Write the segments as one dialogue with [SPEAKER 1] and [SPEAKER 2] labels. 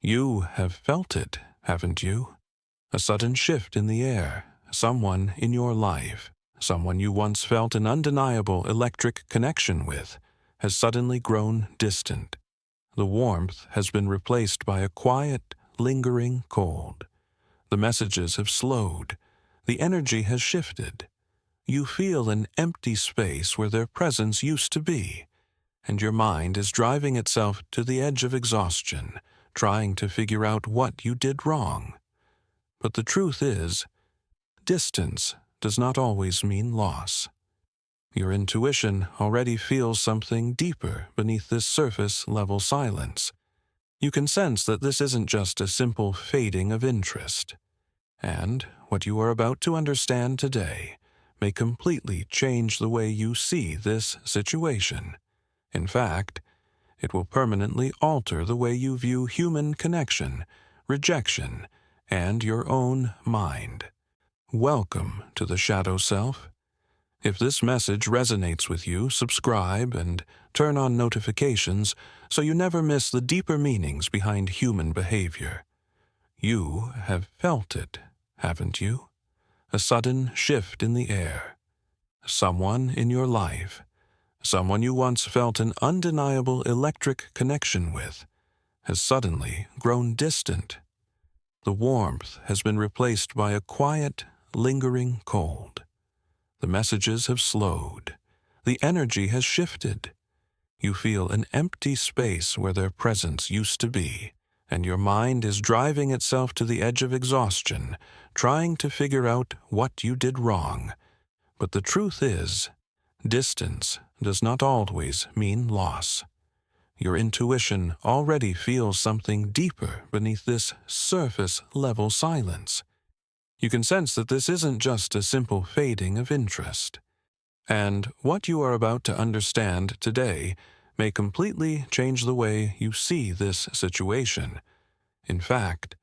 [SPEAKER 1] You have felt it, haven't you? A sudden shift in the air, someone in your life, someone you once felt an undeniable electric connection with, has suddenly grown distant. The warmth has been replaced by a quiet, lingering cold. The messages have slowed. The energy has shifted. You feel an empty space where their presence used to be, and your mind is driving itself to the edge of exhaustion, trying to figure out what you did wrong. But the truth is, distance does not always mean loss. Your intuition already feels something deeper beneath this surface-level silence. You can sense that this isn't just a simple fading of interest. And what you are about to understand today may completely change the way you see this situation. In fact, it will permanently alter the way you view human connection, rejection, and your own mind. Welcome to the Shadow Self. If this message resonates with you, subscribe and turn on notifications so you never miss the deeper meanings behind human behavior. You have felt it, haven't you? A sudden shift in the air. Someone in your life, someone you once felt an undeniable electric connection with, has suddenly grown distant. The warmth has been replaced by a quiet, lingering cold. The messages have slowed. The energy has shifted. You feel an empty space where their presence used to be, and your mind is driving itself to the edge of exhaustion, trying to figure out what you did wrong. But the truth is, distance does not always mean loss. Your intuition already feels something deeper beneath this surface-level silence. You can sense that this isn't just a simple fading of interest. And what you are about to understand today may completely change the way you see this situation. In fact,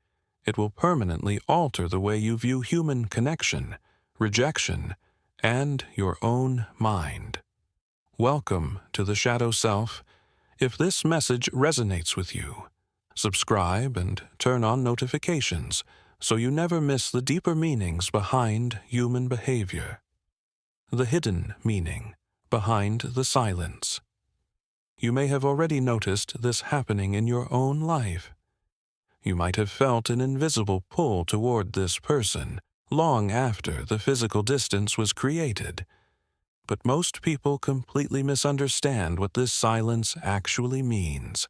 [SPEAKER 1] it will permanently alter the way you view human connection, rejection, and your own mind. Welcome to the Shadow Self. If this message resonates with you, subscribe and turn on notifications so you never miss the deeper meanings behind human behavior. The hidden meaning behind the silence. You may have already noticed this happening in your own life. You might have felt an invisible pull toward this person long after the physical distance was created. But most people completely misunderstand what this silence actually means.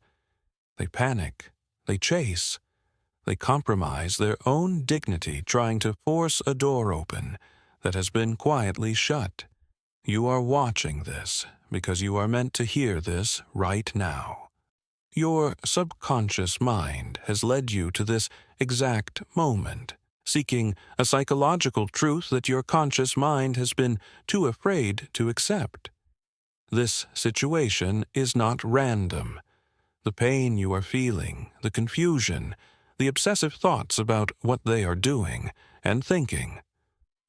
[SPEAKER 1] They panic, they chase, they compromise their own dignity trying to force a door open that has been quietly shut. You are watching this because you are meant to hear this right now. Your subconscious mind has led you to this exact moment, seeking a psychological truth that your conscious mind has been too afraid to accept. This situation is not random. The pain you are feeling, the confusion, the obsessive thoughts about what they are doing and thinking,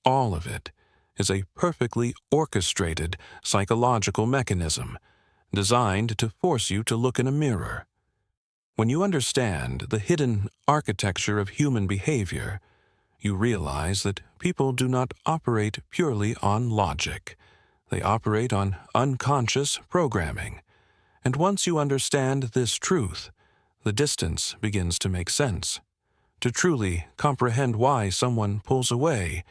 [SPEAKER 1] all of it is a perfectly orchestrated psychological mechanism designed to force you to look in a mirror. When you understand the hidden architecture of human behavior, you realize that people do not operate purely on logic. They operate on unconscious programming. And once you understand this truth, the distance begins to make sense. To truly comprehend why someone pulls away,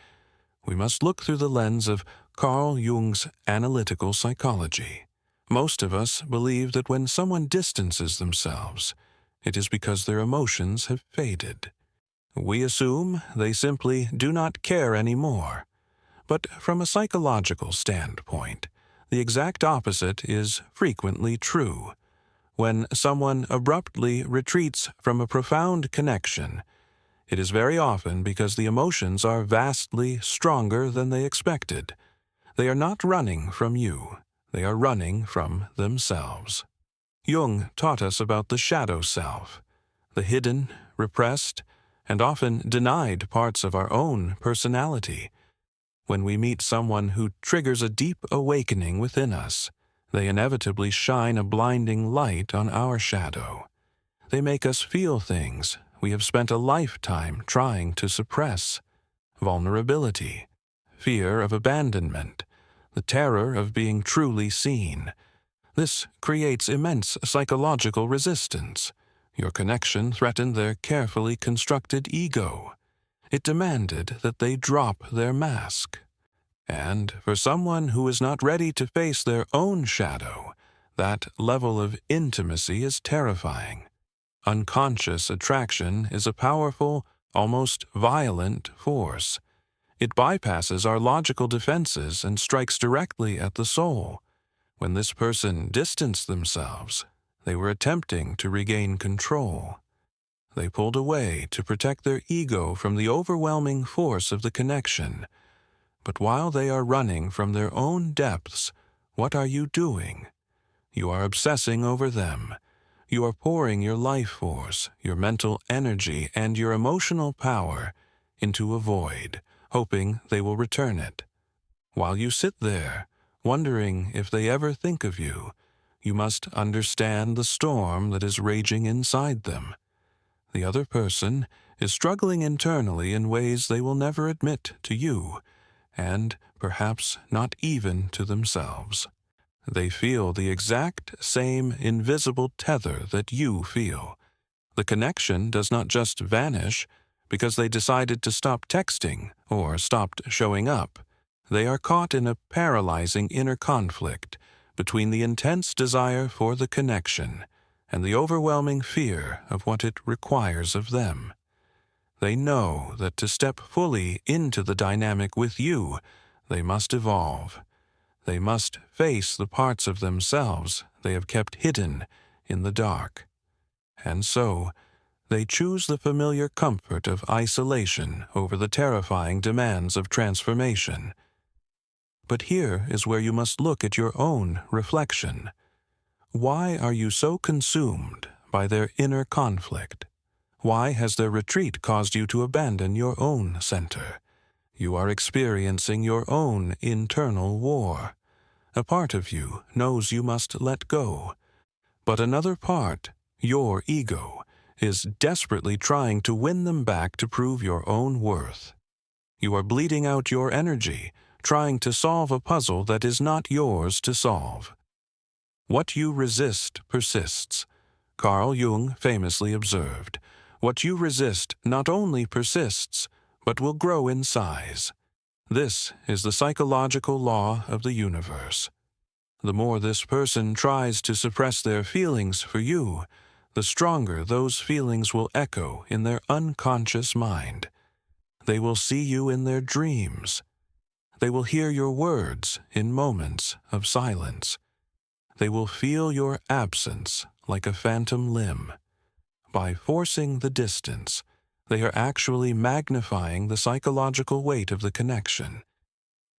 [SPEAKER 1] we must look through the lens of Carl Jung's analytical psychology. Most of us believe that when someone distances themselves, it is because their emotions have faded. We assume they simply do not care anymore. But from a psychological standpoint, the exact opposite is frequently true. When someone abruptly retreats from a profound connection, it is very often because the emotions are vastly stronger than they expected. They are not running from you. They are running from themselves. Jung taught us about the shadow self, the hidden, repressed, and often denied parts of our own personality. When we meet someone who triggers a deep awakening within us, they inevitably shine a blinding light on our shadow. They make us feel things we have spent a lifetime trying to suppress: vulnerability, fear of abandonment, the terror of being truly seen. This creates immense psychological resistance. Your connection threatened their carefully constructed ego. It demanded that they drop their mask. And for someone who is not ready to face their own shadow, that level of intimacy is terrifying. Unconscious attraction is a powerful, almost violent force. It bypasses our logical defenses and strikes directly at the soul. When this person distanced themselves, they were attempting to regain control. They pulled away to protect their ego from the overwhelming force of the connection. But while they are running from their own depths, what are you doing? You are obsessing over them. You are pouring your life force, your mental energy, and your emotional power into a void, hoping they will return it. While you sit there, wondering if they ever think of you, you must understand the storm that is raging inside them. The other person is struggling internally in ways they will never admit to you, and perhaps not even to themselves. They feel the exact same invisible tether that you feel. The connection does not just vanish because they decided to stop texting or stopped showing up. They are caught in a paralyzing inner conflict between the intense desire for the connection and the overwhelming fear of what it requires of them. They know that to step fully into the dynamic with you, they must evolve. They must face the parts of themselves they have kept hidden in the dark. And so, they choose the familiar comfort of isolation over the terrifying demands of transformation. But here is where you must look at your own reflection. Why are you so consumed by their inner conflict? Why has their retreat caused you to abandon your own center? You are experiencing your own internal war. A part of you knows you must let go, but another part, your ego, is desperately trying to win them back to prove your own worth. You are bleeding out your energy, trying to solve a puzzle that is not yours to solve. What you resist persists. Carl Jung famously observed, "What you resist not only persists, but will grow in size." This is the psychological law of the universe. The more this person tries to suppress their feelings for you, the stronger those feelings will echo in their unconscious mind. They will see you in their dreams. They will hear your words in moments of silence. They will feel your absence like a phantom limb. By forcing the distance, they are actually magnifying the psychological weight of the connection.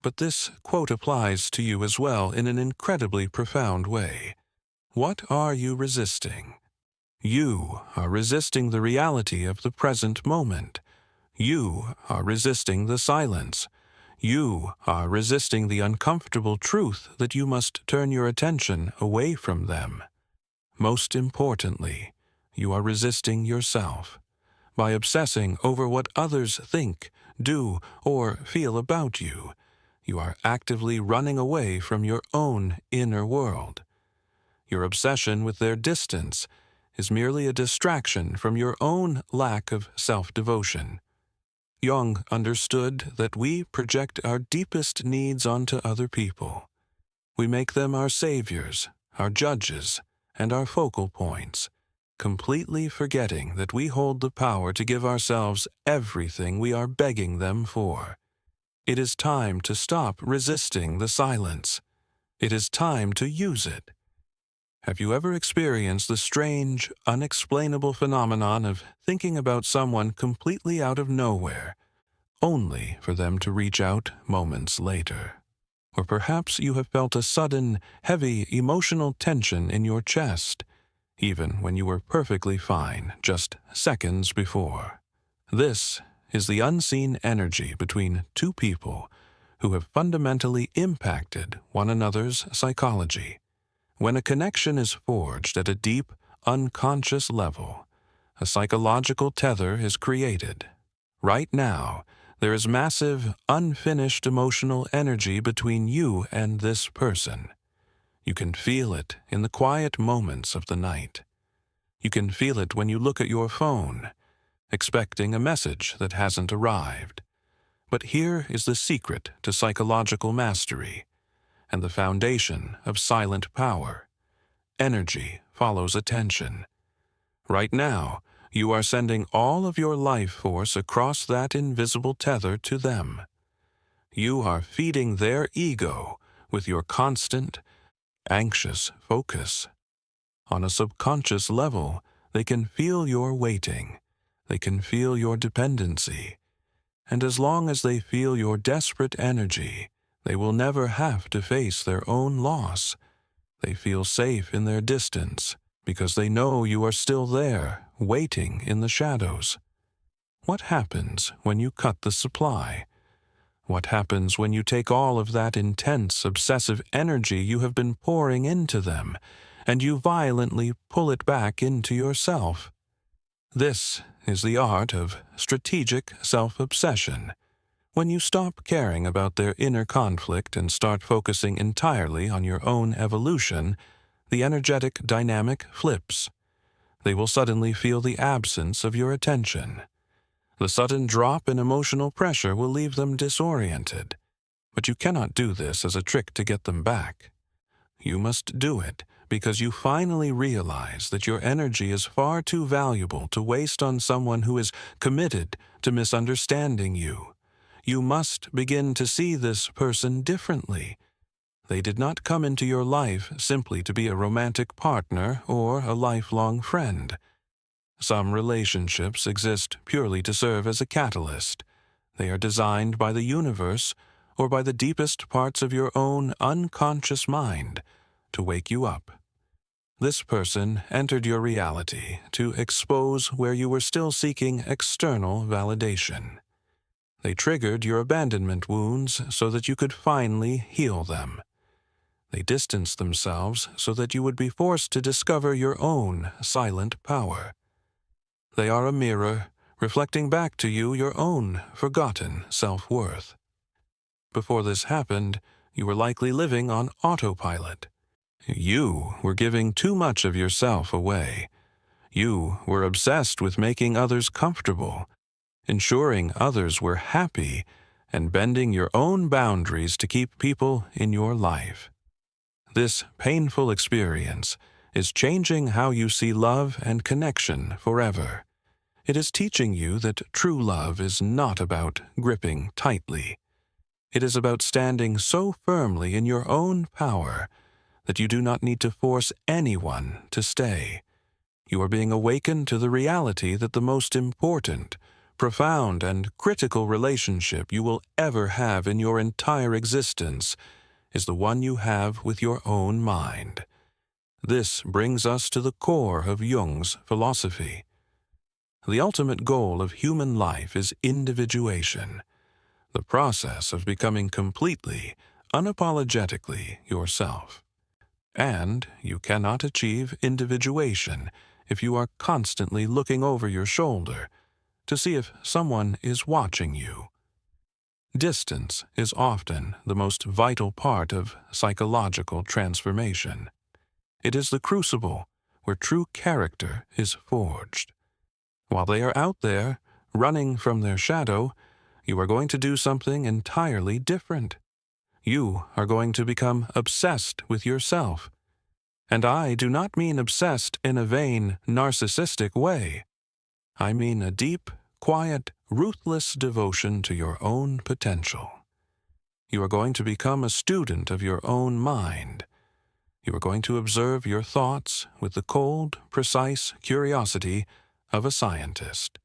[SPEAKER 1] But this quote applies to you as well in an incredibly profound way. What are you resisting? You are resisting the reality of the present moment. You are resisting the silence. You are resisting the uncomfortable truth that you must turn your attention away from them. Most importantly, you are resisting yourself. By obsessing over what others think, do, or feel about you, you are actively running away from your own inner world. Your obsession with their distance is merely a distraction from your own lack of self-devotion. Jung understood that we project our deepest needs onto other people. We make them our saviors, our judges, and our focal points, completely forgetting that we hold the power to give ourselves everything we are begging them for. It is time to stop resisting the silence. It is time to use it. Have you ever experienced the strange, unexplainable phenomenon of thinking about someone completely out of nowhere, only for them to reach out moments later? Or perhaps you have felt a sudden, heavy emotional tension in your chest, even when you were perfectly fine just seconds before. This is the unseen energy between two people who have fundamentally impacted one another's psychology. When a connection is forged at a deep, unconscious level, a psychological tether is created. Right now, there is massive, unfinished emotional energy between you and this person. You can feel it in the quiet moments of the night. You can feel it when you look at your phone, expecting a message that hasn't arrived. But here is the secret to psychological mastery and the foundation of silent power. Energy follows attention. Right now, you are sending all of your life force across that invisible tether to them. You are feeding their ego with your constant, anxious focus. On a subconscious level, they can feel your waiting. They can feel your dependency. And as long as they feel your desperate energy, they will never have to face their own loss. They feel safe in their distance because they know you are still there, waiting in the shadows. What happens when you cut the supply? What happens when you take all of that intense, obsessive energy you have been pouring into them, and you violently pull it back into yourself? This is the art of strategic self-obsession. When you stop caring about their inner conflict and start focusing entirely on your own evolution, the energetic dynamic flips. They will suddenly feel the absence of your attention. The sudden drop in emotional pressure will leave them disoriented. But you cannot do this as a trick to get them back. You must do it because you finally realize that your energy is far too valuable to waste on someone who is committed to misunderstanding you. You must begin to see this person differently. They did not come into your life simply to be a romantic partner or a lifelong friend. Some relationships exist purely to serve as a catalyst. They are designed by the universe or by the deepest parts of your own unconscious mind to wake you up. This person entered your reality to expose where you were still seeking external validation. They triggered your abandonment wounds so that you could finally heal them. They distanced themselves so that you would be forced to discover your own silent power. They are a mirror, reflecting back to you your own forgotten self-worth. Before this happened, you were likely living on autopilot. You were giving too much of yourself away. You were obsessed with making others comfortable, ensuring others were happy, and bending your own boundaries to keep people in your life. This painful experience is changing how you see love and connection forever. It is teaching you that true love is not about gripping tightly. It is about standing so firmly in your own power that you do not need to force anyone to stay. You are being awakened to the reality that the most important, profound, and critical relationship you will ever have in your entire existence is the one you have with your own mind. This brings us to the core of Jung's philosophy. The ultimate goal of human life is individuation, the process of becoming completely, unapologetically yourself. And you cannot achieve individuation if you are constantly looking over your shoulder to see if someone is watching you. Distance is often the most vital part of psychological transformation. It is the crucible where true character is forged. While they are out there, running from their shadow, you are going to do something entirely different. You are going to become obsessed with yourself. And I do not mean obsessed in a vain, narcissistic way. I mean a deep, quiet, ruthless devotion to your own potential. You are going to become a student of your own mind. You are going to observe your thoughts with the cold, precise curiosity of a scientist.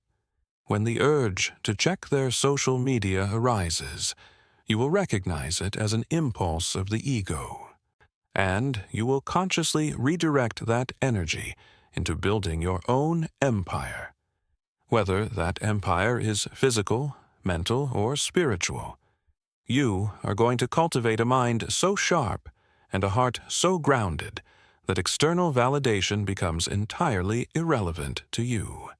[SPEAKER 1] When the urge to check their social media arises, you will recognize it as an impulse of the ego, and you will consciously redirect that energy into building your own empire. Whether that empire is physical, mental, or spiritual, you are going to cultivate a mind so sharp and a heart so grounded that external validation becomes entirely irrelevant to you.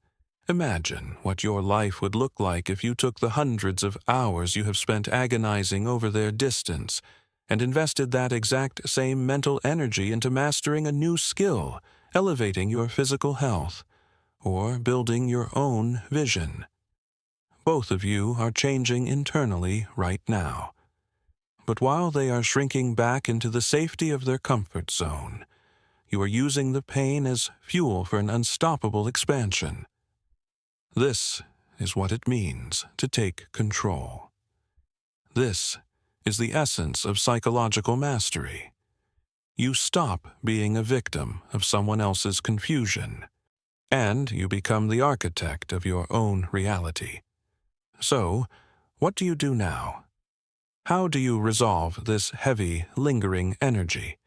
[SPEAKER 1] Imagine what your life would look like if you took the hundreds of hours you have spent agonizing over their distance and invested that exact same mental energy into mastering a new skill, elevating your physical health, or building your own vision. Both of you are changing internally right now. But while they are shrinking back into the safety of their comfort zone, you are using the pain as fuel for an unstoppable expansion. This is what it means to take control. This is the essence of psychological mastery. You stop being a victim of someone else's confusion, and you become the architect of your own reality. So, what do you do now? How do you resolve this heavy, lingering energy?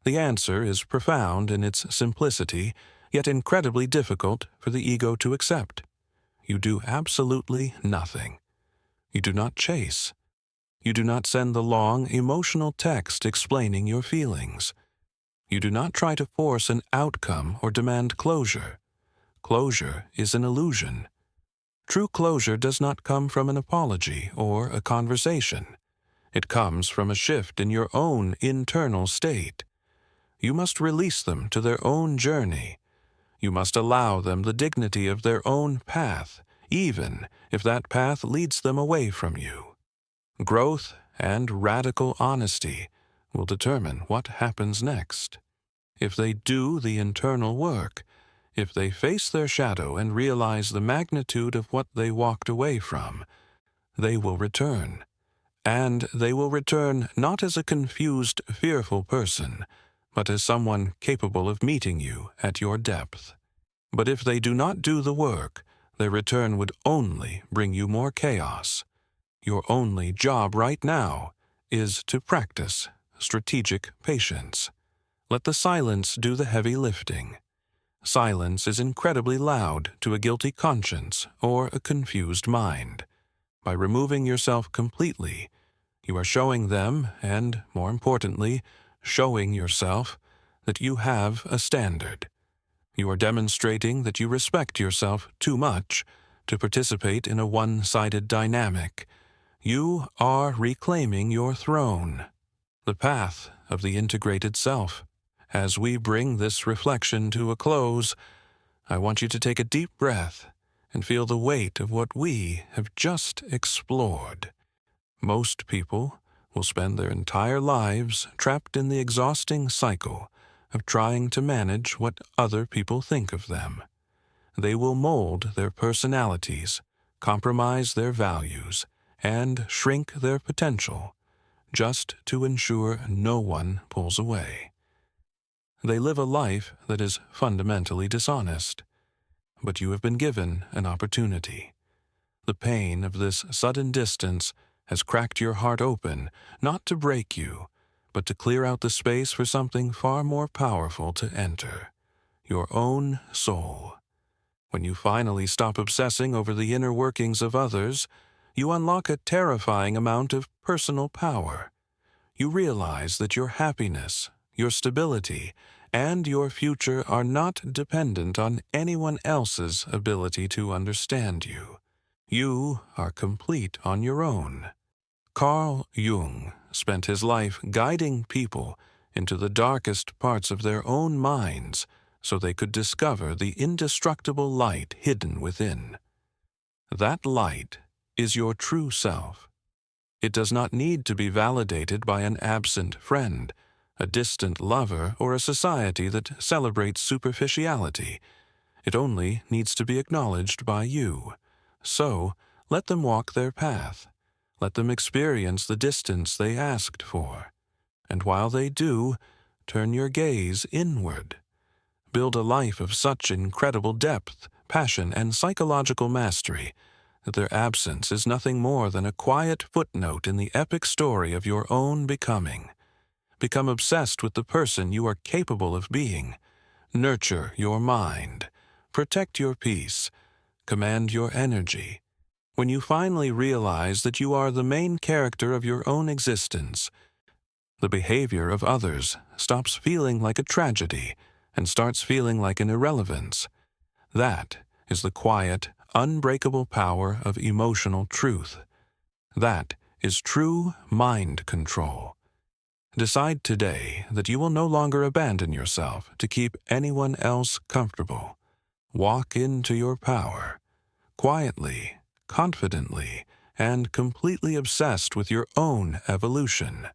[SPEAKER 1] The answer is profound in its simplicity, yet incredibly difficult for the ego to accept. You do absolutely nothing. You do not chase. You do not send the long, emotional text explaining your feelings. You do not try to force an outcome or demand closure. Closure is an illusion. True closure does not come from an apology or a conversation. It comes from a shift in your own internal state. You must release them to their own journey. You must allow them the dignity of their own path, even if that path leads them away from you. Growth and radical honesty will determine what happens next. If they do the internal work, if they face their shadow and realize the magnitude of what they walked away from, they will return. And they will return not as a confused, fearful person, but as someone capable of meeting you at your depth. But if they do not do the work, their return would only bring you more chaos. Your only job right now is to practice strategic patience. Let the silence do the heavy lifting. Silence is incredibly loud to a guilty conscience or a confused mind. By removing yourself completely, you are showing them, and more importantly, showing yourself, that you have a standard. You are demonstrating that you respect yourself too much to participate in a one-sided dynamic. You are reclaiming your throne, the path of the integrated self. As we bring this reflection to a close, I want you to take a deep breath and feel the weight of what we have just explored. Most people will spend their entire lives trapped in the exhausting cycle of trying to manage what other people think of them. They will mold their personalities, compromise their values, and shrink their potential, just to ensure no one pulls away. They live a life that is fundamentally dishonest. But you have been given an opportunity. The pain of this sudden distance has cracked your heart open, not to break you, but to clear out the space for something far more powerful to enter, your own soul. When you finally stop obsessing over the inner workings of others, you unlock a terrifying amount of personal power. You realize that your happiness, your stability, and your future are not dependent on anyone else's ability to understand you. You are complete on your own. Carl Jung spent his life guiding people into the darkest parts of their own minds so they could discover the indestructible light hidden within. That light is your true self. It does not need to be validated by an absent friend, a distant lover, or a society that celebrates superficiality. It only needs to be acknowledged by you. So, let them walk their path. Let them experience the distance they asked for. And while they do, turn your gaze inward. Build a life of such incredible depth, passion, and psychological mastery that their absence is nothing more than a quiet footnote in the epic story of your own becoming. Become obsessed with the person you are capable of being. Nurture your mind. Protect your peace. Command your energy. When you finally realize that you are the main character of your own existence, The behavior of others stops feeling like a tragedy and starts feeling like an irrelevance. That is the quiet, unbreakable power of emotional truth. That is true mind control. Decide today that you will no longer abandon yourself to keep anyone else comfortable. Walk into your power, quietly, confidently, and completely obsessed with your own evolution.